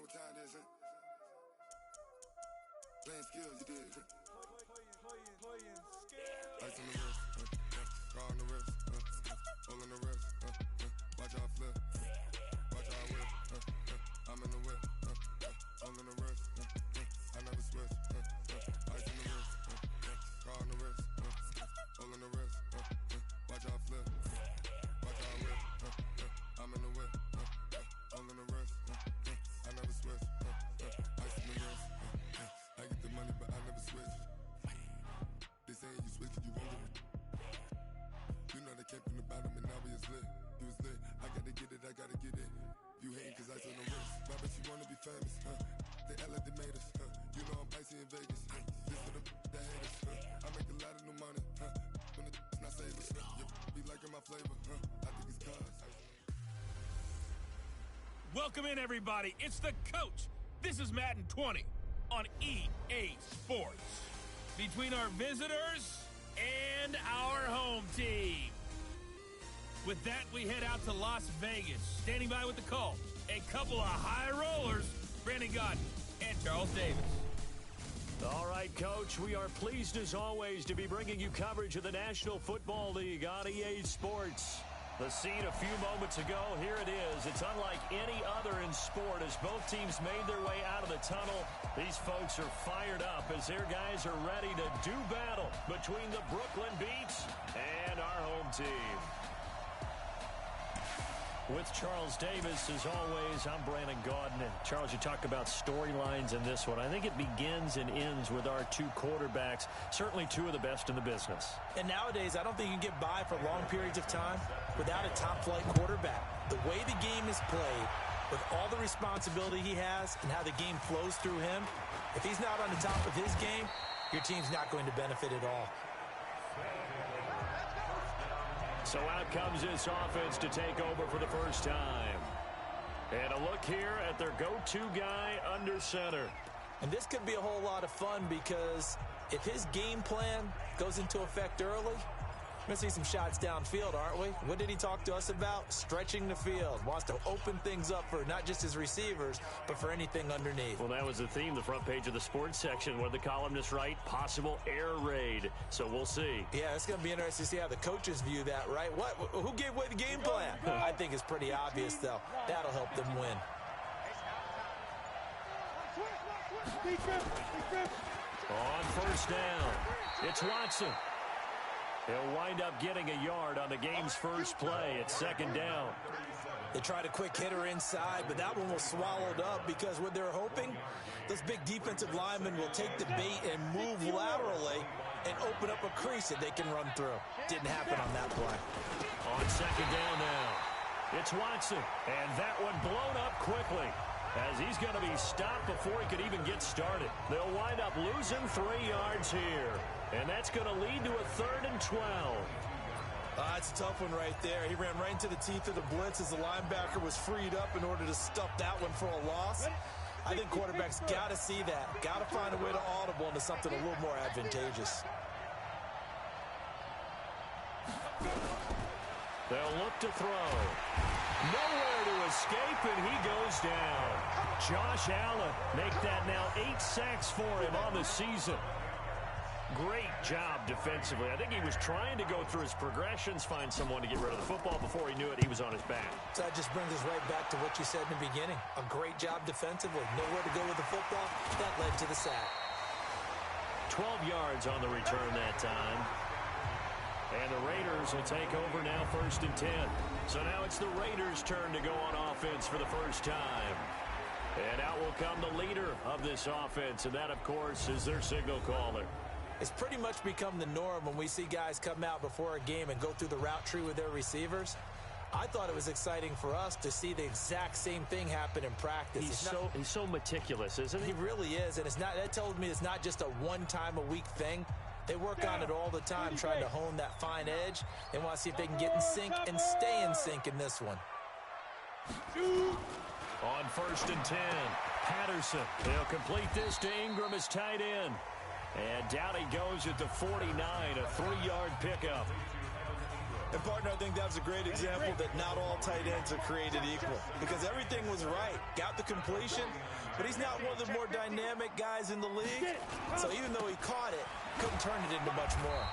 what time it is, huh? Playing skills, you did. Playing skills. Ice on the wrist, car on the wrist, hole in the wrist, watch how I flip, watch how I whip, I'm in the whip, hole in the wrist, I never switch, ice on the wrist, car on the wrist, hole in the wrist, watch how I flip, watch how I whip, I'm in the whip, hole in the wrist, I never switch, ice on the wrist, I get the money but I never switch. They say you switch it, you won't get it. You know they came from the bottom and now we is lit. You was lit, I gotta get it, I gotta get it. You hating cause ice on the wrist. Why bet you wanna be famous, They act like they made us, You know I'm icy in Vegas, This for the that hate us, I make a lot of new money, When the not save us, Be liking my flavor, I think it's cause. Welcome in, everybody. It's the coach. This is Madden 20 on EA Sports. Between our visitors and our home team. With that, we head out to Las Vegas. Standing by with the call, a couple of high rollers, Brandon Gaudin and Charles Davis. All right, Coach, we are pleased as always to be bringing you coverage of the National Football League on EA Sports. The scene a few moments ago, here it is. It's unlike any other in sport as both teams made their way out of the tunnel. These folks are fired up as their guys are ready to do battle between the Brooklyn Beats and our home team. With Charles Davis, as always, I'm Brandon Gaudin. And Charles, you talk about storylines in this one. I think it begins and ends with our two quarterbacks, certainly two of the best in the business. And nowadays, I don't think you can get by for long periods of time without a top-flight quarterback. The way the game is played, with all the responsibility he has and how the game flows through him, if he's not on the top of his game, your team's not going to benefit at all. So out comes this offense to take over for the first time. And a look here at their go-to guy under center. And this could be a whole lot of fun because if his game plan goes into effect early, we're going to see some shots downfield, aren't we? What did he talk to us about? Stretching the field. Wants to open things up for not just his receivers, but for anything underneath. Well, that was the theme, the front page of the sports section, where the columnists write, possible air raid. So we'll see. Yeah, it's going to be interesting to see how the coaches view that, right? What? Who gave away the game plan? I think it's pretty obvious, though. That'll help them win. On first down, it's Watson. He'll wind up getting a yard on the game's first play at second down. They tried a quick hitter inside, but that one was swallowed up because what they're hoping, those big defensive linemen will take the bait and move laterally and open up a crease that they can run through. Didn't happen on that play. On second down now, it's Watson, and that one blown up quickly as he's going to be stopped before he could even get started. They'll wind up losing 3 yards here, and that's going to lead to a 3rd and 12. That's a tough one right there. He ran right into the teeth of the blitz as the linebacker was freed up in order to stuff that one for a loss. I think quarterbacks got to see that. Got to find a way to audible into something a little more advantageous. They'll look to throw. Nowhere to escape, and he goes down. Josh Allen make that now 8 sacks for him on the season. Great job defensively. I think he was trying to go through his progressions, find someone to get rid of the football. Before he knew it, he was on his back. So that just brings us right back to what you said in the beginning. A great job defensively. Nowhere to go with the football. That led to the sack. 12 yards on the return that time. And the Raiders will take over now 1st and 10. So now it's the Raiders' turn to go on offense for the first time. And out will come the leader of this offense, and that, of course, is their signal caller. It's pretty much become the norm when we see guys come out before a game and go through the route tree with their receivers. I thought it was exciting for us to see the exact same thing happen in practice. He's so meticulous, isn't he? He really is, and that tells me it's not just a one-time-a-week thing. They work on it all the time, trying to hone that fine edge. They want to see if they can get in sync and stay in sync in this one. On 1st and 10, Patterson. They'll complete this to Ingram as tight end. And down he goes at the 49, a 3-yard pickup. And, partner, I think that was a great example that not all tight ends are created equal because everything was right. Got the completion, but he's not one of the more dynamic guys in the league. So even though he caught it, couldn't turn it into much more.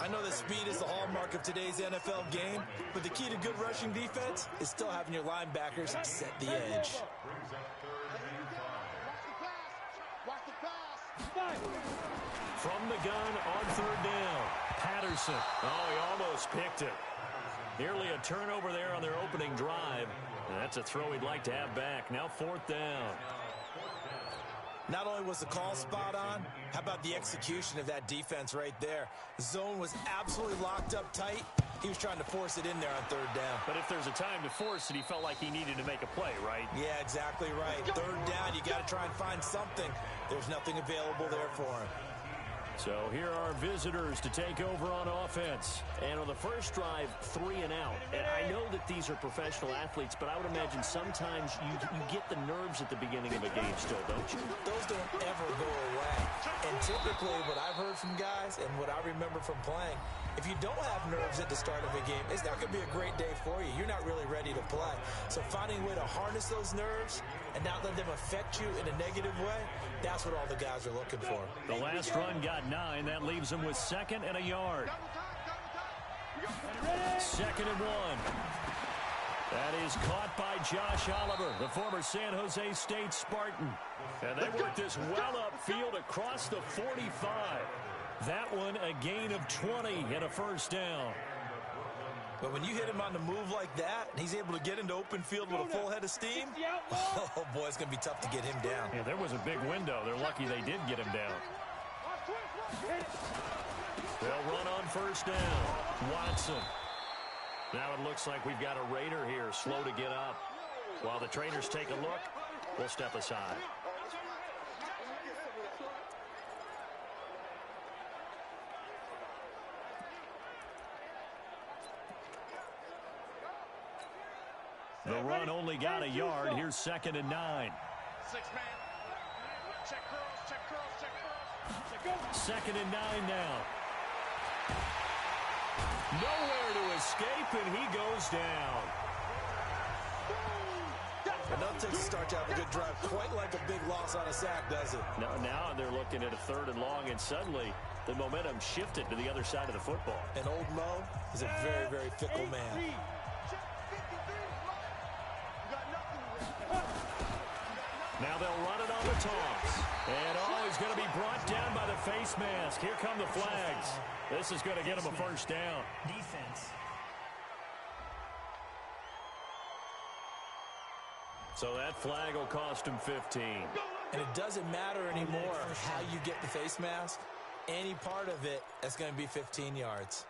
I know that speed is the hallmark of today's NFL game, but the key to good rushing defense is still having your linebackers set the edge. From the gun on third down, Patterson. Oh, he almost picked it. Nearly a turnover there on their opening drive. And that's a throw he'd like to have back. Now fourth down. Not only was the call spot on, how about the execution of that defense right there? The zone was absolutely locked up tight. He was trying to force it in there on third down. But if there's a time to force it, he felt like he needed to make a play, right? Yeah, exactly right. Third down, you got to try and find something. There's nothing available there for him. So here are visitors to take over on offense. And on the first drive, 3 and out. And I know that these are professional athletes, but I would imagine sometimes you get the nerves at the beginning of a game still, don't you? Those don't ever go away. And typically what I've heard from guys and what I remember from playing, if you don't have nerves at the start of a game, it's not going to be a great day for you. You're not really ready to play. So finding a way to harness those nerves and not let them affect you in a negative way, that's what all the guys are looking for. The last run got 9. That leaves them with 2nd and a yard. 2nd and 1. That is caught by Josh Oliver, the former San Jose State Spartan. And they work this well upfield across the 45. That one a gain of 20 and a first down. But when you hit him on the move like that, and he's able to get into open field with a full head of steam, oh, boy, it's going to be tough to get him down. Yeah, there was a big window. They're lucky they did get him down. They'll run on first down. Watson. Now it looks like we've got a Raider here, slow to get up. While the trainers take a look, we'll step aside. The run only got a yard. Here's 2nd and 9. 6-man. Check curls, check curls, check curls. 2nd and 9 now. Nowhere to escape, and he goes down. Enough takes to start to have a good drive. Quite like a big loss on a sack, does it? Now they're looking at a 3rd and long, and suddenly the momentum shifted to the other side of the football. And old Mo is a very, very fickle man. Now they'll run it on the toss. And he's going to be brought down by the face mask. Here come the flags. This is going to get him a first down. Defense. So that flag will cost him 15. And it doesn't matter anymore how you get the face mask. Any part of it, that's going to be 15 yards.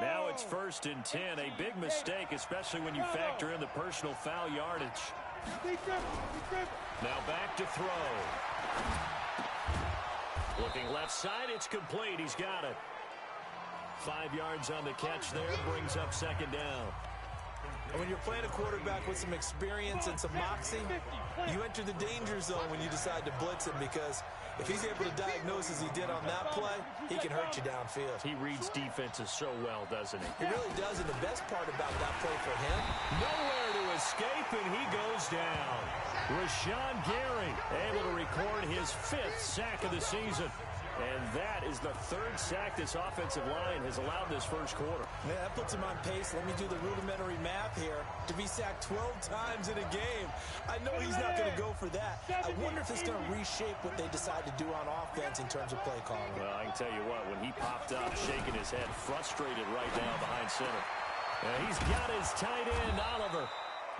Now it's 1st and 10. A big mistake, especially when you factor in the personal foul yardage. Now back to throw. Looking left side, it's complete. He's got it. 5 yards on the catch there, brings up 2nd down. And when you're playing a quarterback with some experience and some moxie, you enter the danger zone when you decide to blitz him, because if he's able to diagnose as he did on that play, he can hurt you downfield. He reads defenses so well, doesn't he? He really does, and the best part about that play for him, nowhere to escape, and he goes down. Rashawn Gary able to record his 5th sack of the season. And that is the 3rd sack this offensive line has allowed this first quarter. Yeah, that puts him on pace. Let me do the rudimentary math here. To be sacked 12 times in a game, I know he's not going to go for that. I wonder if it's going to reshape what they decide to do on offense in terms of play calling. Well, I can tell you what, when he popped up, shaking his head, frustrated right now behind center. And he's got his tight end, Oliver.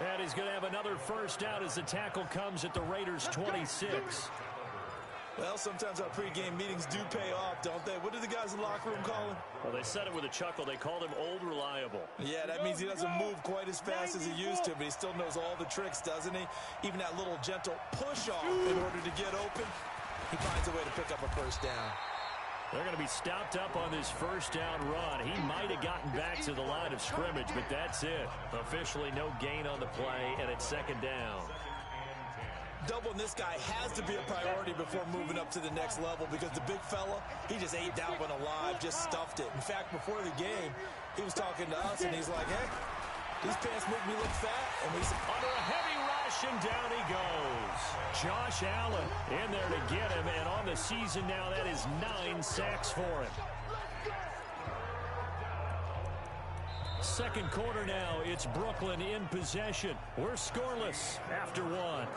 And he's going to have another first down as the tackle comes at the Raiders' 26. Well, sometimes our pregame meetings do pay off, don't they? What do the guys in the locker room call him? Well, they said it with a chuckle. They called him Old Reliable. Yeah, that means he doesn't move quite as fast as he used to, but he still knows all the tricks, doesn't he? Even that little gentle push-off in order to get open. He finds a way to pick up a first down. They're going to be stopped up on this first down run. He might have gotten back to the line of scrimmage, but that's it. Officially no gain on the play, and it's second down. Doubling this guy has to be a priority before moving up to the next level because the big fella, he just ate that one alive, just stuffed it. In fact, before the game, he was talking to us, and he's like, hey, these pants make me look fat. And we said, under a heavy rush, and down he goes. Josh Allen in there to get him, and on the season now, that is 9 sacks for him. Second quarter now, it's Brooklyn in possession. We're scoreless after one.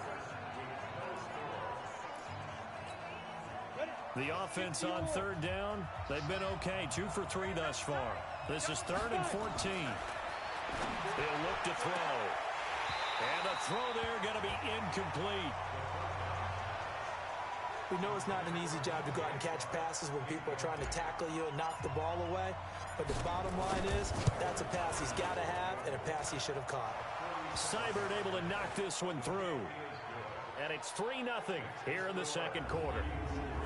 The offense on third down, they've been okay, 2 for 3 thus far. This is 3rd and 14. They'll look to throw. And the throw there going to be incomplete. We know it's not an easy job to go out and catch passes when people are trying to tackle you and knock the ball away. But the bottom line is, that's a pass he's got to have and a pass he should have caught. Seibert able to knock this one through. And it's 3-0 here in the second quarter.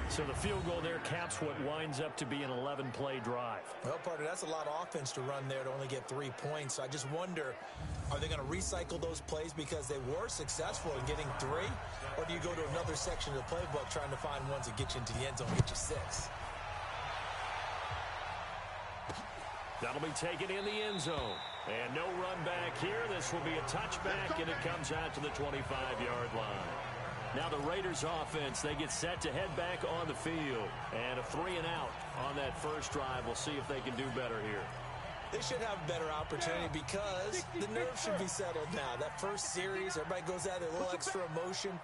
So the field goal there caps what winds up to be an 11-play drive. Well, partner, that's a lot of offense to run there to only get 3 points. So I just wonder, are they going to recycle those plays because they were successful in getting 3? Or do you go to another section of the playbook trying to find ones that get you into the end zone and get you 6? That'll be taken in the end zone. And no run back here. This will be a touchback, and it comes out to the 25-yard line. Now the Raiders offense, they get set to head back on the field. And a 3-and-out on that first drive. We'll see if they can do better here. They should have a better opportunity because the nerves should be settled now. That first series, everybody goes out there, a little extra emotion.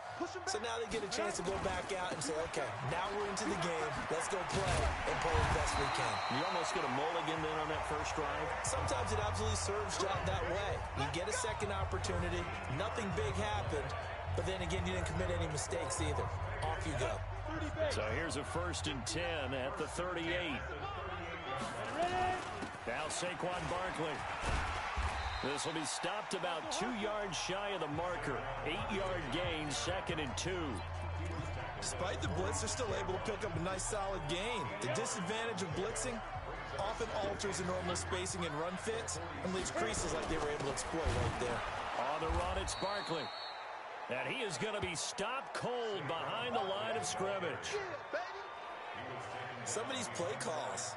So now they get a chance to go back out and say, okay, now we're into the game. Let's go play and play the best we can. You almost get a mulligan then on that first drive? Sometimes it absolutely serves that way. You get a second opportunity. Nothing big happened. But then again, you didn't commit any mistakes either. Off you go. So here's a 1st and 10 at the 38. Now Saquon Barkley. This will be stopped about 2 yards shy of the marker. 8-yard gain, 2nd and 2. Despite the blitz, they're still able to pick up a nice solid gain. The disadvantage of blitzing often alters the normal spacing and run fits and leaves creases like they were able to exploit right there. On the run, it's Barkley. And he is going to be stopped cold behind the line of scrimmage. Some of these play calls,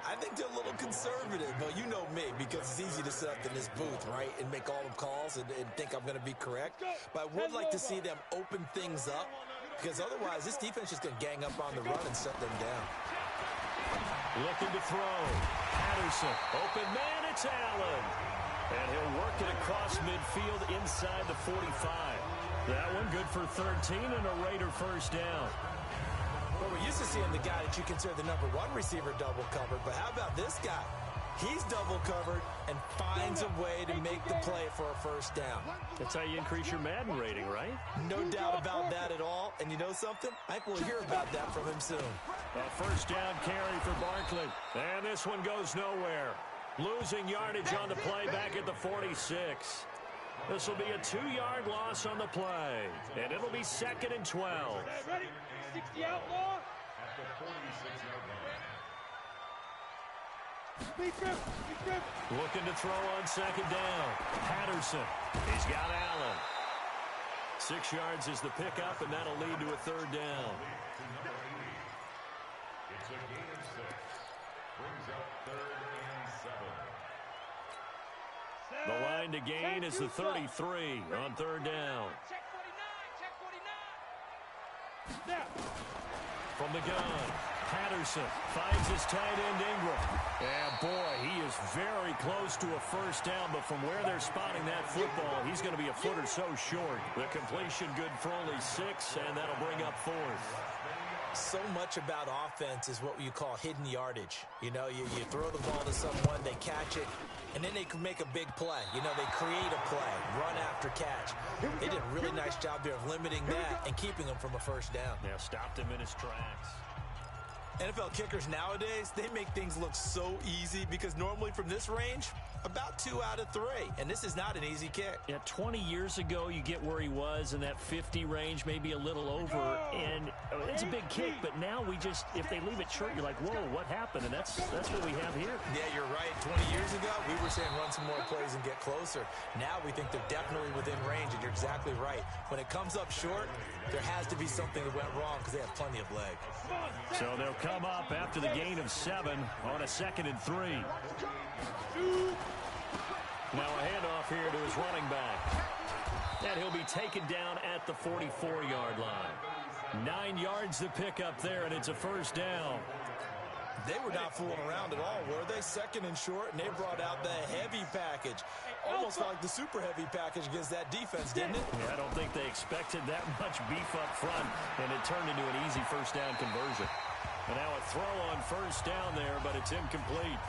I think they're a little conservative, but you know me, because it's easy to sit up in this booth, right, and make all the calls and think I'm going to be correct. But I would like to see them open things up, because otherwise this defense is going to gang up on the run and shut them down. Looking to throw. Patterson. Open man, it's Allen. And he'll work it across midfield inside the 45. That one good for 13 and a Raider first down. Well, we're used to seeing the guy that you consider the number 1 receiver double covered, but how about this guy? He's double covered and finds a way to make the play for a first down. That's how you increase your Madden rating, right? No doubt about that at all. And you know something? I think we'll hear about that from him soon. A first down carry for Barkley. And this one goes nowhere. Losing yardage on the play back at the 46. This will be a 2-yard loss on the play. And it'll be 2nd and 12. Ready? 60 outlaw. Looking to throw on 2nd down. Patterson. He's got Allen. 6 yards is the pickup, and that'll lead to a 3rd down. It's a gain of 6. Brings up 3rd and 7. The line to gain is the 33 on 3rd down. Check 49. Check 49. Now. From the gun, Patterson finds his tight end Ingram. And boy, he is very close to a first down, but from where they're spotting that football, he's going to be a foot or so short. The completion good for only 6, and that'll bring up 4th. So much about offense is what you call hidden yardage. You know, you throw the ball to someone, they catch it, and then they can make a big play. You know, they create a play, run after catch. They did a really nice job there of limiting that and keeping them from a first down. Yeah, stopped him in his tracks. NFL kickers nowadays, they make things look so easy because normally from this range, About 2 out of 3, and this is not an easy kick. Yeah, 20 years ago, you get where he was in that 50 range, maybe a little over, and it's a big kick, but now if they leave it short, you're like, whoa, what happened? And that's what we have here. Yeah, you're right. 20 years ago, we were saying run some more plays and get closer. Now we think they're definitely within range, and you're exactly right. When it comes up short, there has to be something that went wrong because they have plenty of leg. So they'll come up after the gain of 7 on a 2nd and 3. Now a handoff here to his running back. And he'll be taken down at the 44-yard line. 9 yards to pick up there, and it's a first down. They were not fooling around at all, were they? 2nd and short, and they brought out the heavy package. Almost like the super heavy package against that defense, didn't it? Yeah, I don't think they expected that much beef up front, and it turned into an easy first down conversion. And now a throw on first down there, but it's incomplete.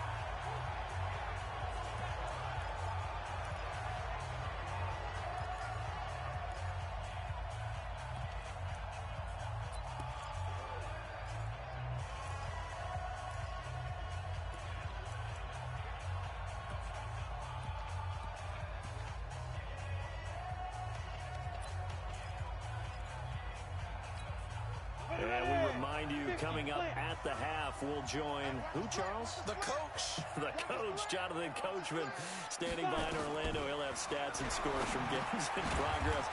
And we remind you, coming up at the half, we'll join who, Charles? The coach. The coach, Jonathan Coachman, standing by in Orlando. He'll have stats and scores from games in progress,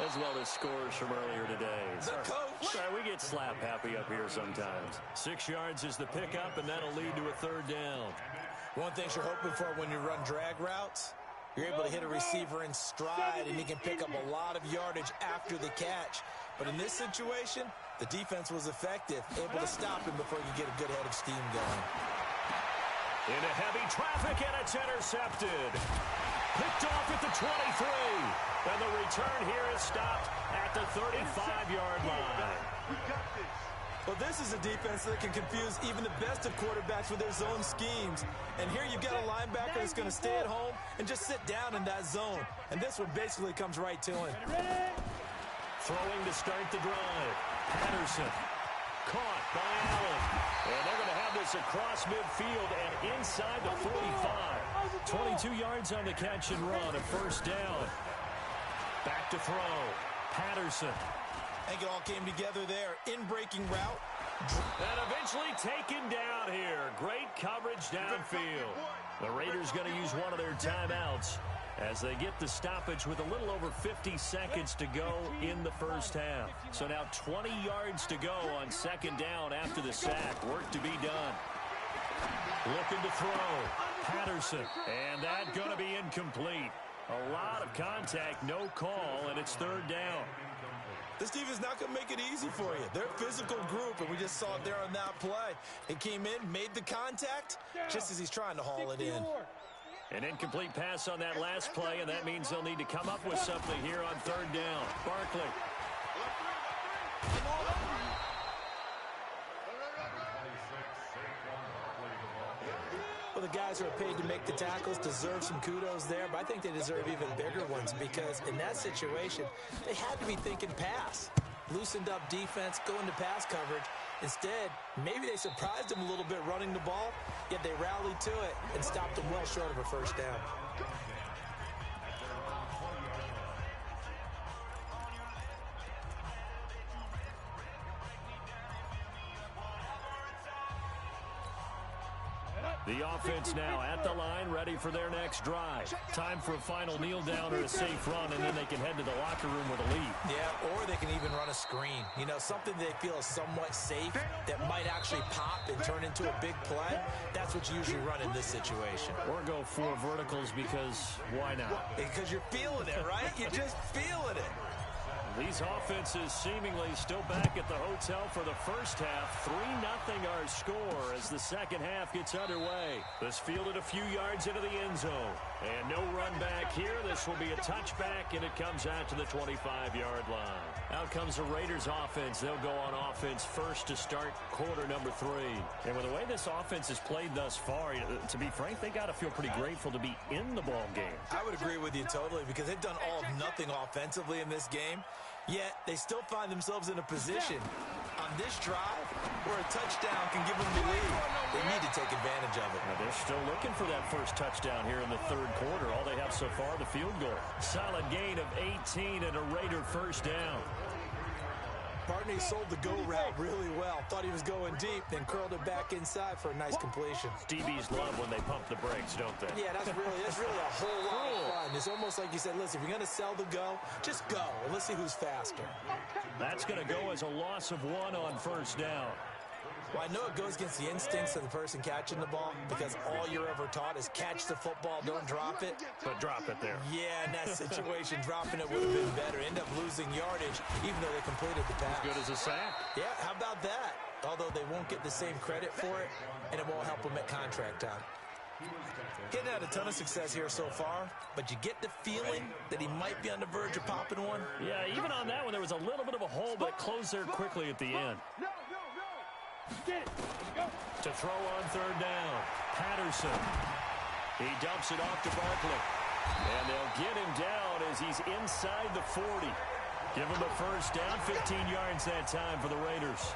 as well as scores from earlier today. The coach. Sorry, we get slap happy up here sometimes. 6 yards is the pickup, and that'll lead to a 3rd down. One thing you're hoping for when you run drag routes, you're able to hit a receiver in stride, and he can pick up a lot of yardage after the catch. But in this situation, the defense was effective, able to stop him before you get a good head of steam going. Into heavy traffic, and it's intercepted. Picked off at the 23. And the return here is stopped at the 35-yard line. Well, this is a defense that can confuse even the best of quarterbacks with their zone schemes. And here you've got a linebacker that's going to stay at home and just sit down in that zone. And this one basically comes right to him. Throwing to start the drive. Patterson. Caught by Allen. And they're going to have this across midfield and inside the 45. 22 yards on the catch and run. A first down. Back to throw. Patterson. I think it all came together there. In-breaking route. And eventually taken down here. Great coverage downfield. The Raiders going to use one of their timeouts as they get the stoppage with a little over 50 seconds to go in the first half. So now 20 yards to go on 2nd down after the sack. Work to be done. Looking to throw. Patterson. And that going to be incomplete. A lot of contact, no call, and it's 3rd down. This defense is not going to make it easy for you. They're a physical group, and we just saw it there on that play. He came in, made the contact, just as he's trying to haul it in. An incomplete pass on that last play, and that means they'll need to come up with something here on 3rd down. Barkley. Well, the guys who are paid to make the tackles deserve some kudos there, but I think they deserve even bigger ones because in that situation, they had to be thinking pass. Loosened up defense, going to pass coverage. Instead, maybe they surprised them a little bit running the ball, yet they rallied to it and stopped them well short of a first down. The offense now at the line, ready for their next drive. Time for a final kneel down or a safe run, and then they can head to the locker room with a lead. Yeah, or they can even run a screen. You know, something they feel is somewhat safe that might actually pop and turn into a big play. That's what you usually run in this situation. Or go 4 verticals because why not? Because you're feeling it, right? You're just feeling it. These offenses seemingly still back at the hotel for the first half. 3-0 our score as the second half gets underway. This fielded a few yards into the end zone. And no run back here. This will be a touchback, and it comes out to the 25-yard line. Out comes the Raiders offense. They'll go on offense first to start quarter number 3. And with the way this offense has played thus far, to be frank, they got to feel pretty grateful to be in the ball game. I would agree with you totally because they've done all of nothing offensively in this game. Yet, they still find themselves in a position on this drive where a touchdown can give them the lead. They need to take advantage of it. Now they're still looking for that first touchdown here in the third quarter. All they have so far, the field goal. Solid gain of 18 and a Raider first down. Partner sold the go route really well. Thought he was going deep, then curled it back inside for a nice completion. DBs love when they pump the brakes, don't they? Yeah, that's really a whole lot of fun. It's almost like you said, listen, if you're going to sell the go, just go, and let's see who's faster. That's going to go as a loss of 1 on first down. Well, I know it goes against the instincts of the person catching the ball because all you're ever taught is catch the football, don't drop it. But drop it there. Yeah, in that situation, dropping it would have been better. End up losing yardage, even though they completed the pass. As good as a sack. Yeah, how about that? Although they won't get the same credit for it, and it won't help them at contract time. Getting had a ton of success here so far, but you get the feeling that he might be on the verge of popping one. Yeah, even on that one, there was a little bit of a hole, but it closed there quickly at the end. Get it. Go. To throw on third down, Patterson. He dumps it off to Barkley. And they'll get him down as he's inside the 40. Give him a first down, 15 yards that time for the Raiders.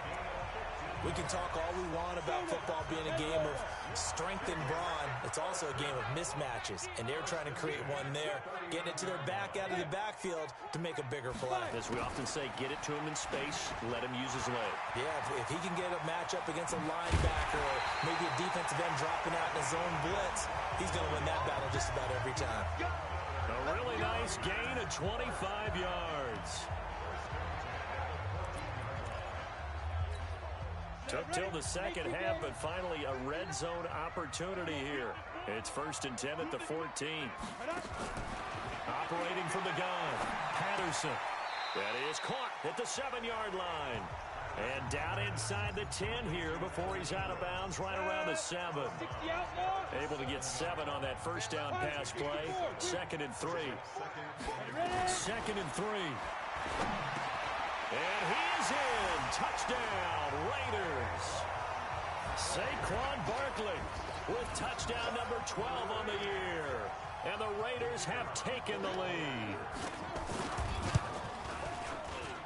We can talk all we want about football being a game of strength and brawn. It's also a game of mismatches, and they're trying to create one there, getting it to their back out of the backfield to make a bigger play. As we often say, get it to him in space, let him use his leg. Yeah, if he can get a matchup against a linebacker or maybe a defensive end dropping out in a zone blitz, he's going to win that battle just about every time. A really nice gain of 25 yards. Took till the second half, but finally a red zone opportunity here. It's 1st and 10 at the 14. Operating from the gun, Patterson. That is caught at the 7-yard line. And down inside the 10 here before he's out of bounds right around the 7. Able to get 7 on that first down pass play. 2nd and 3. 2nd and 3. And he is in. Touchdown, Raiders. Saquon Barkley with touchdown number 12 on the year. And the Raiders have taken the lead.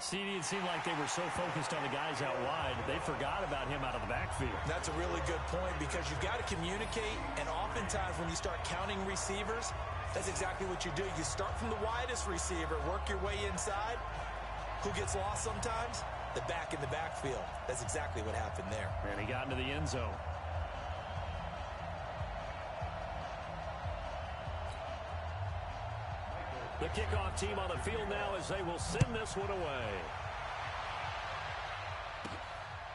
CD, it seemed like they were so focused on the guys out wide, they forgot about him out of the backfield. That's a really good point because you've got to communicate, and oftentimes when you start counting receivers, that's exactly what you do. You start from the widest receiver, work your way inside. Who gets lost sometimes? The back in the backfield. That's exactly what happened there. And he got into the end zone. The kickoff team on the field now as they will send this one away.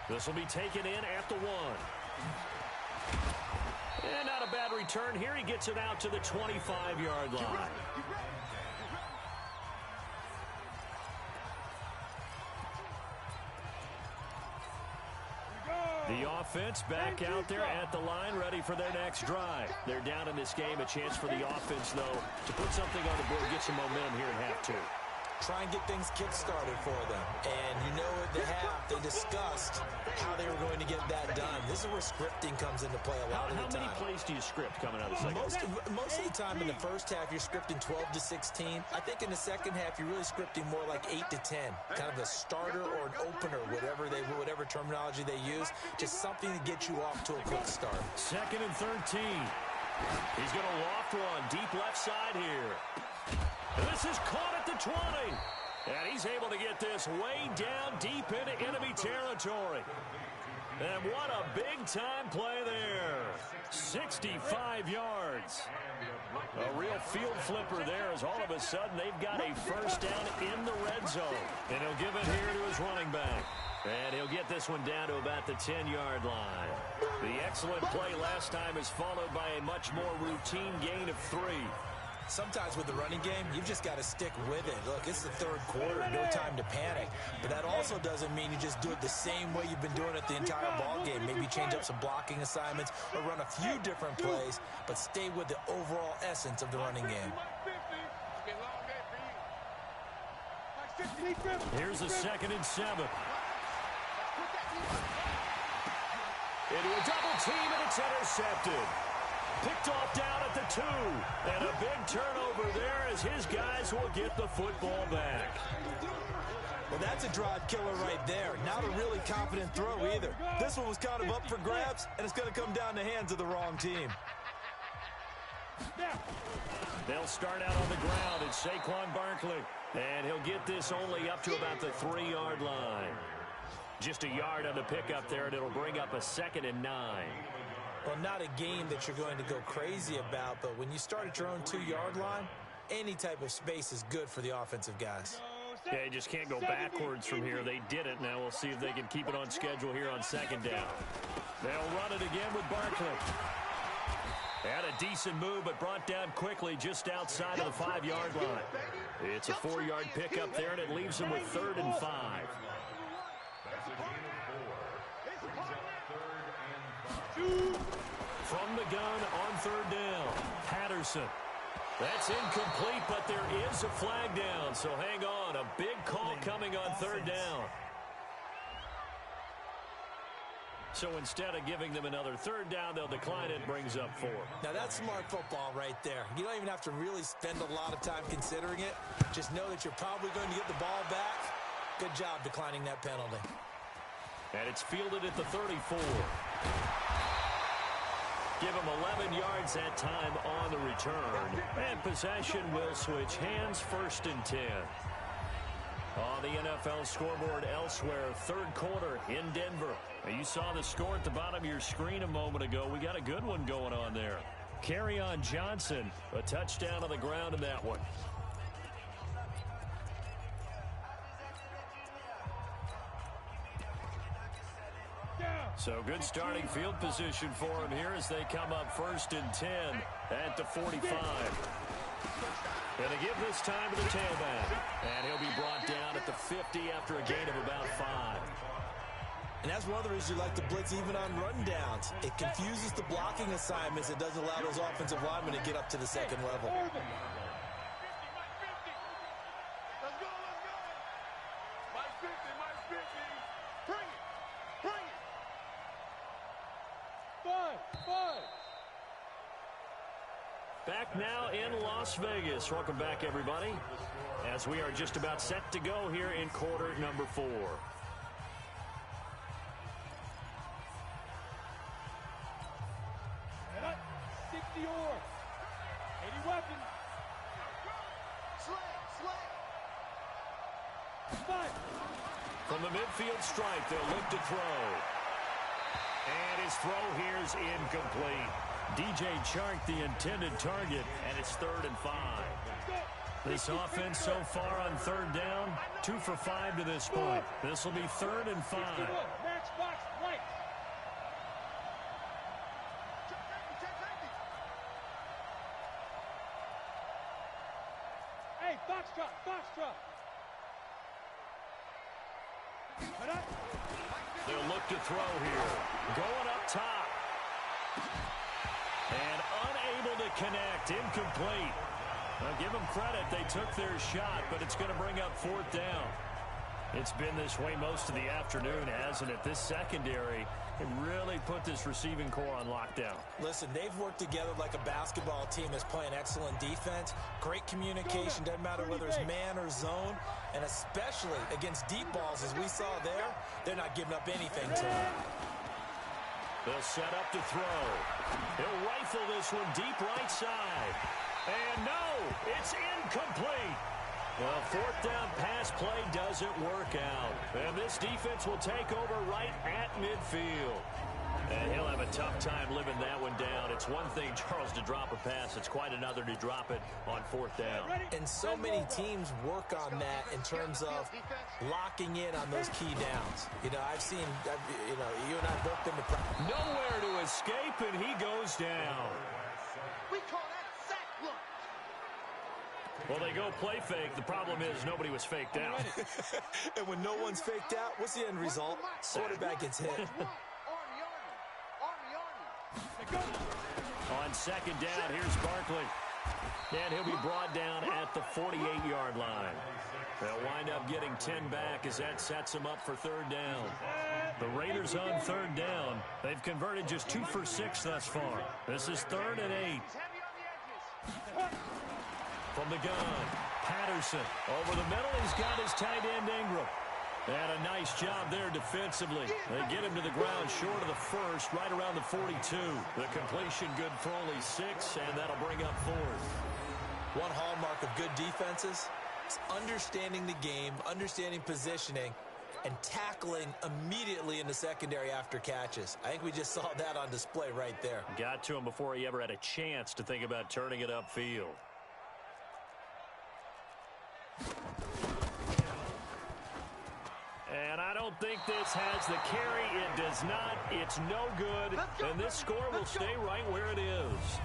This will be taken in at the 1. And not a bad return here. He gets it out to the 25-yard line. The offense back out there at the line, ready for their next drive. They're down in this game. A chance for the offense, though, to put something on the board, get some momentum here in half 2. Try and get things kick-started for them. And you know at the half, they discussed how they were going to get that done. This is where scripting comes into play a lot of the time. How many plays do you script coming out of the second half? Most of the time in the first half, you're scripting 12 to 16. I think in the second half, you're really scripting more like 8 to 10. Kind of a starter or an opener, whatever terminology they use. Just something to get you off to a quick start. 2nd and 13. He's going to loft one deep left side here. This is caught at the 20. And he's able to get this way down deep into enemy territory. And what a big-time play there. 65 yards. A real field flipper there as all of a sudden they've got a first down in the red zone. And he'll give it here to his running back. And he'll get this one down to about the 10-yard line. The excellent play last time is followed by a much more routine gain of 3. Sometimes with the running game, you've just got to stick with it. Look, it's the third quarter, no time to panic. But that also doesn't mean you just do it the same way you've been doing it the entire ball game. Maybe change up some blocking assignments or run a few different plays, but stay with the overall essence of the running game. Here's a 2nd and 7. Into a double team, and it's intercepted. Picked off down at the 2. And a big turnover there as his guys will get the football back. Well, that's a drive killer right there. Not a really confident throw either. This one was kind of up for grabs, and it's going to come down the hands of the wrong team. They'll start out on the ground. It's Saquon Barkley. And he'll get this only up to about the 3-yard line. Just a yard on the pickup there, and it'll bring up a 2nd and 9. Well, not a game that you're going to go crazy about, but when you start at your own 2-yard line, any type of space is good for the offensive guys. Yeah, you just can't go backwards from here. They did it. Now we'll see if they can keep it on schedule here on 2nd down. They'll run it again with Barkley. Had a decent move, but brought down quickly just outside of the 5-yard line. It's a 4-yard pickup there, and it leaves them with 3rd and 5. From the gun on 3rd down, Patterson. That's incomplete, but there is a flag down, so hang on. A big call coming on 3rd down. So instead of giving them another 3rd down, they'll decline it, brings up 4. Now that's smart football right there. You don't even have to really spend a lot of time considering it. Just know that you're probably going to get the ball back. Good job declining that penalty. And it's fielded at the 34. Give him 11 yards that time on the return. And possession will switch hands, 1st and 10. On the NFL scoreboard elsewhere, 3rd quarter in Denver. You saw the score at the bottom of your screen a moment ago. We got a good one going on there. Kerryon Johnson, a touchdown on the ground in that one. So good starting field position for him here as they come up 1st and 10 at the 45. Going to give this time to the tailback. And he'll be brought down at the 50 after a gain of about 5. And that's one of the reasons you like to blitz even on rundowns. It confuses the blocking assignments. It doesn't allow those offensive linemen to get up to the 2nd level. Back now in Las Vegas. Welcome back, everybody, as we are just about set to go here in quarter number 4. From the midfield stripe, they'll look to throw. And his throw here is incomplete. DJ Chark, the intended target, and it's 3rd and 5. This offense so far on 3rd down, 2 for 5 to this point. This will be 3rd and 5. Hey, Foxtrot. They'll look to throw here. Going up top. And unable to connect. Incomplete. Now, give them credit. They took their shot, but it's going to bring up 4th down. It's been this way most of the afternoon, hasn't it? This secondary can really put this receiving core on lockdown. Listen, they've worked together like a basketball team that's playing excellent defense. Great communication. Doesn't matter whether it's man or zone. And especially against deep balls, as we saw there, they're not giving up anything to them. They'll set up to throw. He'll rifle this one deep right side. And no, it's incomplete. Well, 4th down pass play doesn't work out. And this defense will take over right at midfield. And he'll have a tough time living that one down. It's one thing, Charles, to drop a pass. It's quite another to drop it on 4th down. And so many teams work on that in terms of locking in on those key downs. You know, I've seen, you and I both been to practice. Nowhere to escape, and he goes down. We call that a sack look. Well, they go play fake. The problem is nobody was faked out. And when no one's faked out, what's the end result? Quarterback gets hit. On 2nd down, here's Barkley. And he'll be brought down at the 48-yard line. They'll wind up getting 10 back as that sets them up for 3rd down. The Raiders on 3rd down. They've converted just 2 for 6 thus far. This is 3rd and 8. From the gun, Patterson. Over the middle, he's got his tight end Ingram. And a nice job there defensively. They get him to the ground short of the first, right around the 42. The completion good for only 6, and that'll bring up 4th. One hallmark of good defenses is understanding the game, understanding positioning, and tackling immediately in the secondary after catches. I think we just saw that on display right there. Got to him before he ever had a chance to think about turning it upfield. And I don't think this has the carry. It does not. It's no good. And this score will stay right where it is.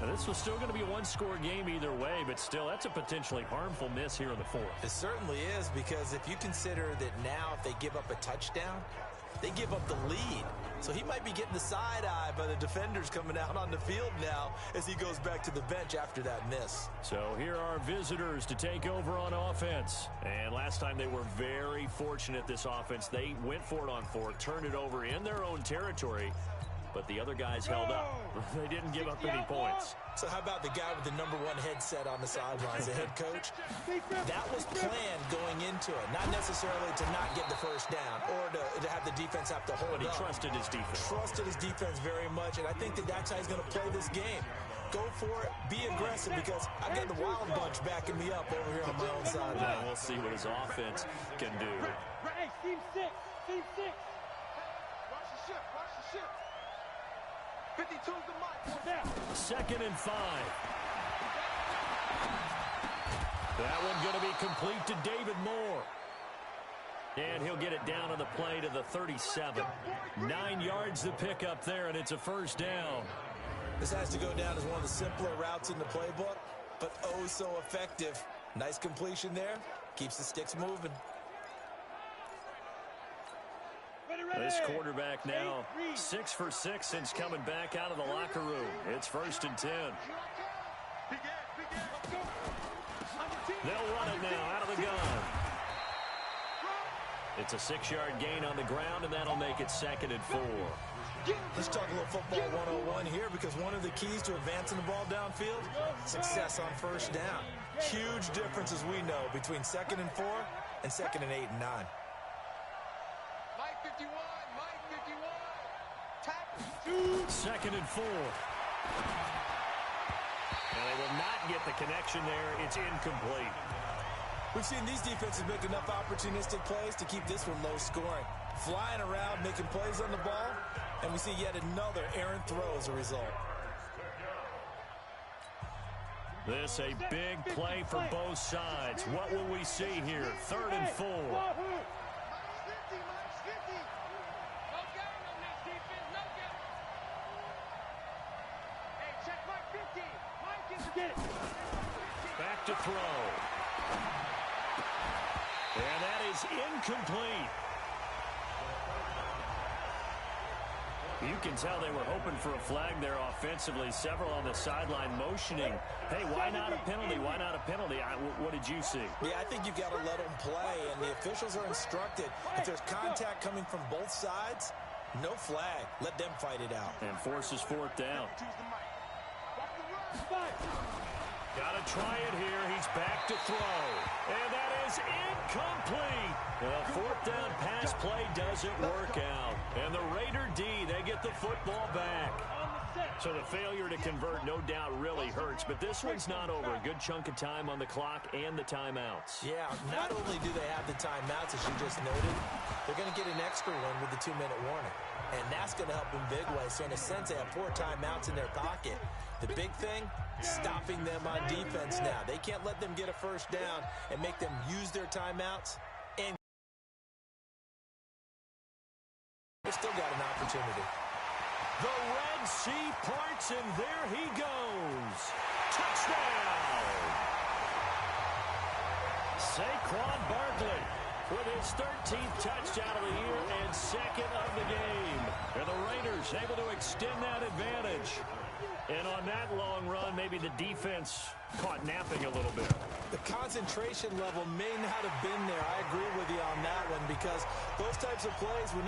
Now, this was still going to be a one-score game either way, but still, that's a potentially harmful miss here in the 4th. It certainly is, because if you consider that now if they give up a touchdown, they give up the lead. So he might be getting the side eye by the defenders coming out on the field now as he goes back to the bench after that miss. So here are visitors to take over on offense. And last time they were very fortunate, this offense. They went for it on 4th, turned it over in their own territory, but the other guys held up. They didn't give up any points. So how about the guy with the #1 headset on the sidelines, the head coach? That was planned going into it, not necessarily to not get the first down or to have the defense have to hold up. But he trusted his defense. Trusted his defense very much, and I think that that's how he's going to play this game. Go for it, be aggressive, because I've got the Wild Bunch backing me up over here on my own sideline. We'll see what his offense can do. Hey, team 6. Team 6. Watch the ship. Watch the ship. 52's the mic. 2nd and 5. That one going to be complete to David Moore. And he'll get it down on the play to the 37. 9 yards to pick up there, and it's a first down. This has to go down as one of the simpler routes in the playbook, but oh so effective. Nice completion there. Keeps the sticks moving. This quarterback now 6 for 6 since coming back out of the locker room. It's 1st and 10. They'll run it now out of the gun. It's a 6-yard gain on the ground, and that'll make it 2nd and 4. Let's talk a little football 101 here, because one of the keys to advancing the ball downfield, success on first down. Huge difference, as we know, between 2nd and 4 and 2nd and 8 and 9. Mike 51. Mike 51. Tackle. 2nd and 4. And they will not get the connection there. It's incomplete. We've seen these defenses make enough opportunistic plays to keep this one low scoring. Flying around, making plays on the ball, and we see yet another errant throw as a result. This a big play for both sides. What will we see here? 3rd and 4. Back to throw. And that is incomplete. You can tell they were hoping for a flag there offensively. Several on the sideline motioning. Hey, why not a penalty? Why not a penalty? What did you see? Yeah, I think you've got to let them play, and the officials are instructed. If there's contact coming from both sides, no flag. Let them fight it out. And forces 4th down. Got to try it here. He's back to throw. And that is incomplete. The 4th down pass play doesn't work out. And the Raider D, they get the football back. So the failure to convert no doubt really hurts, but this one's not over. A good chunk of time on the clock and the timeouts. Yeah, not only do they have the timeouts, as you just noted, they're going to get an extra one with the 2-minute warning. And that's going to help in big ways. So in a sense, they have 4 timeouts in their pocket. The big thing, stopping them on defense now. They can't let them get a first down and make them use their timeouts. And they still got an opportunity. The Red Sea parts, and there he goes. Touchdown! Saquon Barkley with his 13th touchdown of the year and 2nd of the game. And the Raiders able to extend that advantage. And on that long run, maybe the defense caught napping a little bit. The concentration level may not have been there. I agree with you on that one, because those types of plays, when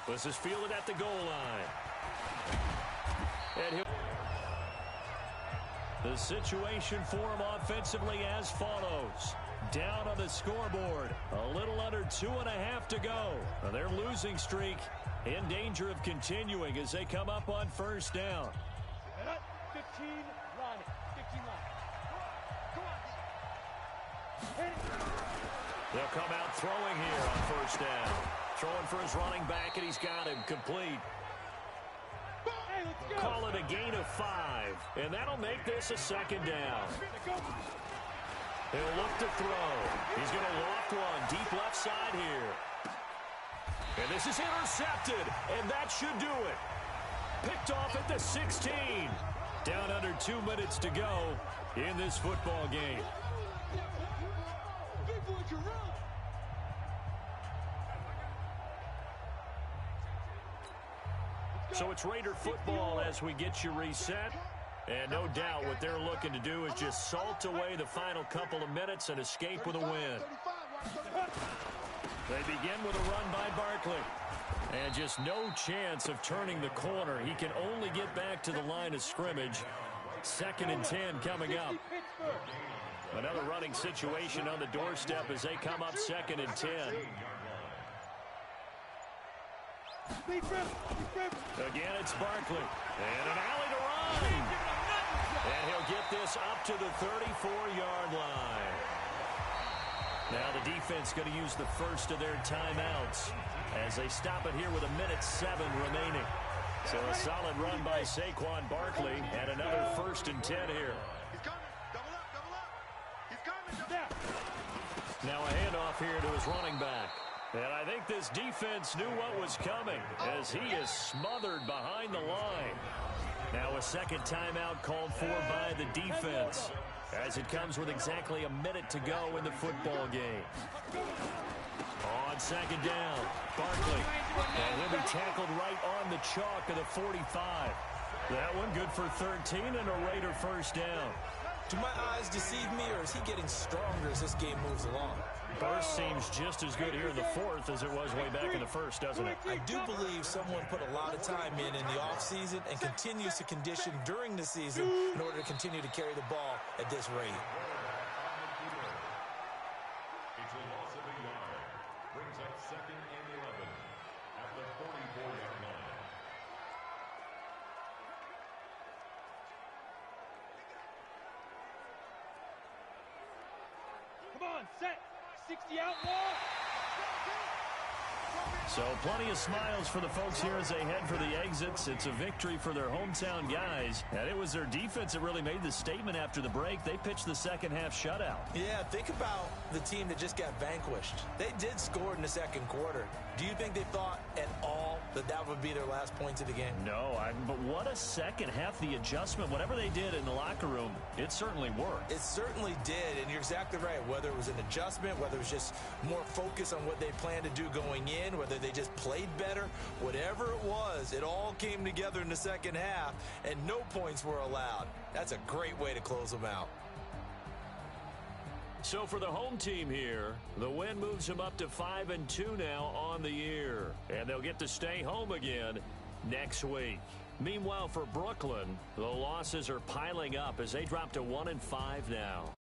this is fielded at the goal line. And The situation for him offensively as follows. Down on the scoreboard. A little under 2.5 to go. Their losing streak in danger of continuing as they come up on first down. 15 line. 15 line. Come on. They'll come out throwing here on first down. Throwing for his running back, and he's got him complete. Hey, let's go. Call it a gain of 5, and that'll make this a second down. He'll look to throw. He's going to loft one deep left side here. And this is intercepted, and that should do it. Picked off at the 16. Down under 2 minutes to go in this football game. Big boy can run. So it's Raider football as we get you reset. And no doubt what they're looking to do is just salt away the final couple of minutes and escape with a win. They begin with a run by Barkley. And just no chance of turning the corner. He can only get back to the line of scrimmage. 2nd and 10 coming up. Another running situation on the doorstep as they come up 2nd and 10. Again, it's Barkley. And an alley to run. And he'll get this up to the 34-yard line. Now the defense going to use the first of their timeouts as they stop it here with 1:07 remaining. So a solid run by Saquon Barkley and another 1st and 10 here. He's coming. Double up, double up. He's coming. Now a handoff here to his running back. And I think this defense knew what was coming as he is smothered behind the line. Now a second timeout called for by the defense as it comes with exactly 1 minute to go in the football game. On 2nd down, Barkley. And he'll be tackled right on the chalk of the 45. That one good for 13 and a Raider 1st down. Do my eyes deceive me, or is he getting stronger as this game moves along? Burst seems just as good here in the 4th as it was way back in the 1st, doesn't it? I do believe someone put a lot of time in the offseason and continues to condition during the season in order to continue to carry the ball at this rate. It's a loss of a yard. Brings up 2nd and 11 at the 44-yard line. Come on, set. 60 out, wall. So plenty of smiles for the folks here as they head for the exits. It's a victory for their hometown guys. And it was their defense that really made the statement after the break. They pitched the second-half shutout. Yeah, think about the team that just got vanquished. They did score in the 2nd quarter. Do you think they thought at all that that would be their last points of the game? No, but what a second half. The adjustment, whatever they did in the locker room, it certainly worked. It certainly did, and you're exactly right. Whether it was an adjustment, whether it was just more focus on what they planned to do going in, whether they just played better, whatever it was, it all came together in the 2nd half, and no points were allowed. That's a great way to close them out. So for the home team here, the win moves them up to 5-2 now on the year. And they'll get to stay home again next week. Meanwhile, for Brooklyn, the losses are piling up as they drop to 1-5 now.